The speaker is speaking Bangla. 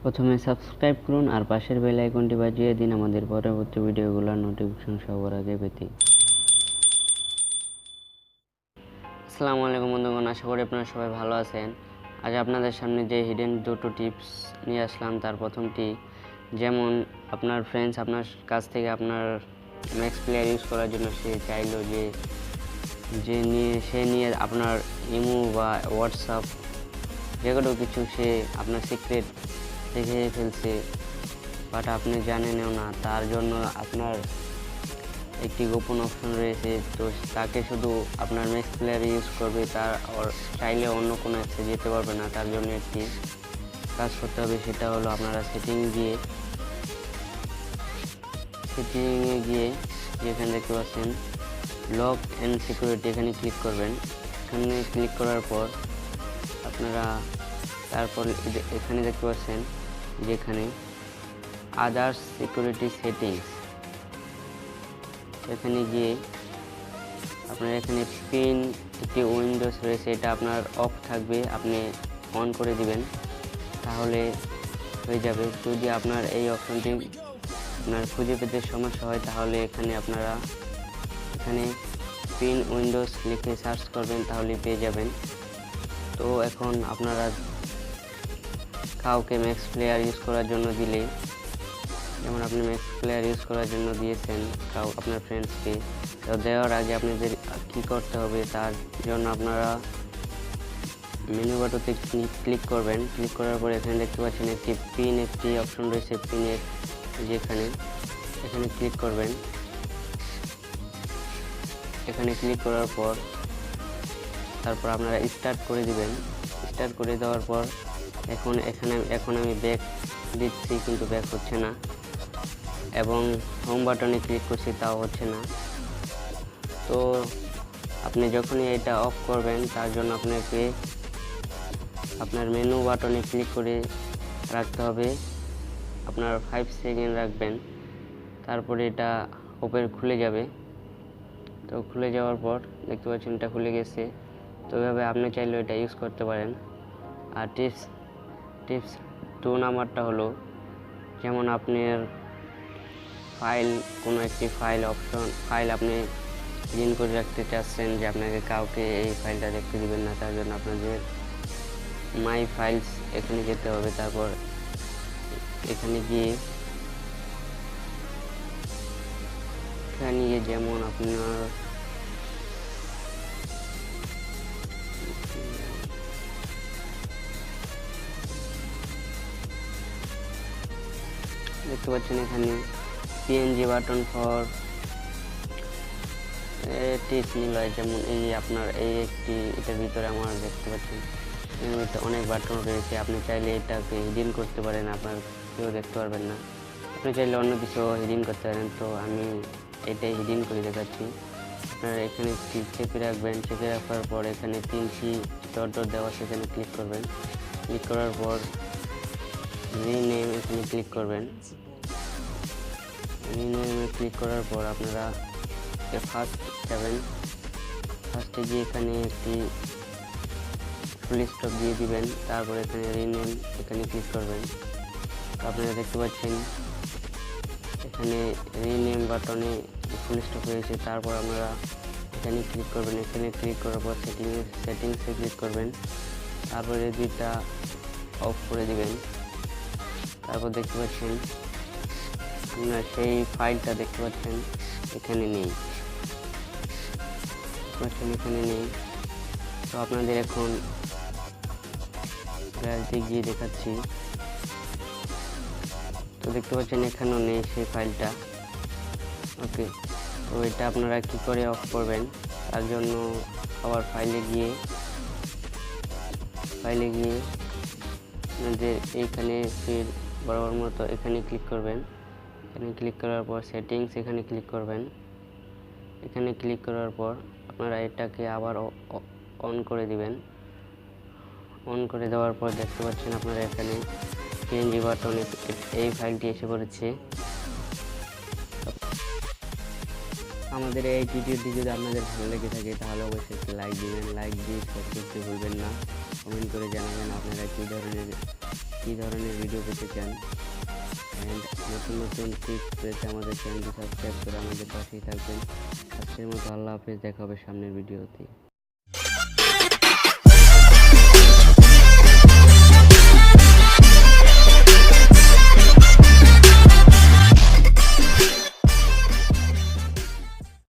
প্রথমে সাবস্ক্রাইব করুন আর পাশের বেল আইকনটি বাজিয়ে দিন আমাদের পরবর্তী ভিডিওগুলোর নোটিফিকেশন সবার আগে পেতে। আসসালামু আলাইকুম বন্ধুগণ, আশা করি আপনারা সবাই ভালো আছেন। আজ আপনাদের সামনে যে হিডেন দুটো টিপস নিয়ে আসলাম, তার প্রথমটি, যেমন আপনার ফ্রেন্ডস আপনার কাছ থেকে আপনার ম্যাক্স প্লেয়ার ইউজ করার জন্য সে চাইলো সে নিয়ে আপনার ইমো বা হোয়াটসঅ্যাপ যে কোনো কিছু সে আপনার সিক্রেট দেখে ফেলছে, বাট আপনি জানেনও না। তার জন্য আপনার একটি গোপন অপশন রয়েছে, তো তাকে শুধু আপনার ম্যাক্স প্লেয়ার ইউজ করবে, তার চাইলে অন্য কোনো অ্যাপসে যেতে পারবে না। তার জন্য একটি কাজ করতে হবে, সেটা হলো আপনারা সেটিংয়ে গিয়ে যেখানে দেখতে পাচ্ছেন লক অ্যান্ড সিকিউরিটি, এখানে ক্লিক করবেন। এখানে ক্লিক করার পর আপনারা তারপর এখানে দেখতে পাচ্ছেন যেখানে আদার্স সিকিউরিটি সেটিংস, এখানে গিয়ে আপনার এখানে পিন একটি উইন্ডোজ রয়েছে, এটা আপনার অফ থাকবে, আপনি অন করে দিবেন তাহলে হয়ে যাবে। যদি আপনার এই অপশনটি আপনার খুঁজে পেতে সমস্যা হয় তাহলে এখানে পিন উইন্ডোজ লিখে সার্চ করবেন, তাহলে পেয়ে যাবেন। তো এখন আপনারা কাউকে ম্যাক্স প্লেয়ার ইউজ করার জন্য দিলে, যেমন আপনি ম্যাক্স প্লেয়ার ইউজ করার জন্য দিয়েছেন আপনার ফ্রেন্ডসকে, তো দেওয়ার আগে আপনাদের কী করতে হবে, তার জন্য আপনারা মেনু বাটনতে ক্লিক করবেন। ক্লিক করার পর এখানে দেখতে পাচ্ছেন একটি অপশন রয়েছে পিনের, যেখানে এখানে ক্লিক করবেন। এখানে ক্লিক করার পর তারপর আপনারা স্টার্ট করে দিবেন। স্টার্ট করে দেওয়ার পর এখন আমি ব্যাক দিচ্ছি, কিন্তু ব্যাক হচ্ছে না, এবং হোম বাটনে ক্লিক করছি, তাও হচ্ছে না। তো আপনি যখনই এটা অফ করবেন, তার জন্য আপনাকে আপনার মেনু বাটনে ক্লিক করে রাখতে হবে, আপনার 5 সেকেন্ড রাখবেন, তারপরে এটা খুলে যাবে। তো খুলে যাওয়ার পর দেখতে পাচ্ছেন এটা খুলে গেছে। তো এভাবে আপনি চাইলে এটা ইউজ করতে পারেন। আর টিপস 2 নাম্বারটা হলো, যেমন আপনার কোনো একটি ফাইল আপনি হিডেন করে রাখতে চাচ্ছেন, যে আপনাকে কাউকে এই ফাইলটা দেখতে দিবেন না, তার জন্য আপনাদের মাই ফাইলস এখানে যেতে হবে। তারপর এখানে গিয়ে যেমন আপনার দেখতে পাচ্ছেন এখানে PNG button for tech Niloy, যেমন এই আপনার এটার ভিতরে আমার দেখতে পাচ্ছেন অনেক বাটন রয়েছে। আপনি চাইলে এটাকে হিডেন করতে পারেন, আপনার কেউ দেখতে পারবেন না। আপনি চাইলে অন্য কিছু হিডেন করতে পারেন, তো আমি এটাই হিডেন করে দেখাচ্ছি। আপনারা এখানে চেপে রাখবেন, চেপে রাখার পর এখানে 3টি ডট দেওয়া আছে, এখানে ক্লিক করবেন। ক্লিক করার পর রিনেম এখানে ক্লিক করবেন। রিনেমে ক্লিক করার পর আপনারা ফার্স্টে গিয়ে এখানে একটি ফুল স্টপ দিয়ে দিবেন, তারপর এখানে রিনেম এখানে ক্লিক করবেন। আপনারা দেখতে পাচ্ছেন এখানে রিনেম বাটনে ফুল স্টপ হয়েছে। তারপর আপনারা এখানে ক্লিক করবেন। এখানে ক্লিক করার পর সেটিংসে ক্লিক করবেন, তারপরে দুইটা অফ করে দিবেন। তারপর দেখতে পাচ্ছেন আপনারা সেই ফাইলটা দেখতে পাচ্ছেন এখানে নেই, তো আপনাদের এখন গ্যালারিতে গিয়ে দেখাচ্ছি। তো দেখতে পাচ্ছেন এখানেও নেই সেই ফাইলটা। ওকে, তো এটা আপনারা কি করে অফ করবেন, তার জন্য আবার ফাইলে গিয়ে আপনাদের এইখানে ফির বরাবর মতো এখানে ক্লিক করবেন। এখানে ক্লিক করার পর সেটিংস এখানে ক্লিক করবেন। এখানে ক্লিক করার পর আপনারা এটাকে আবার অন করে দিবেন। অন করে দেওয়ার পর দেখতে পাচ্ছেন আপনারা এখানে পিএনজি বাটনে এই ফাইলটি এসে পড়েছে। আমাদের এই ভিডিওটি যদি আপনাদের ভালো লেগে থাকে তাহলে অবশ্যই একটি লাইক দিবেন, লাইক দিয়ে শেয়ার করতে ভুলবেন না। কমেন্ট করে জানাবেন আপনারা কী ধরনের কী ধরনের ভিডিও পেতে চান, অ্যান্ড নতুন নতুন টিপস পেতে আমাদের চ্যানেলটি সাবস্ক্রাইব করে আমাদের পাশেই থাকবেন। আজকের মতো আল্লাহ হাফেজ, দেখা হবে সামনের ভিডিওতে।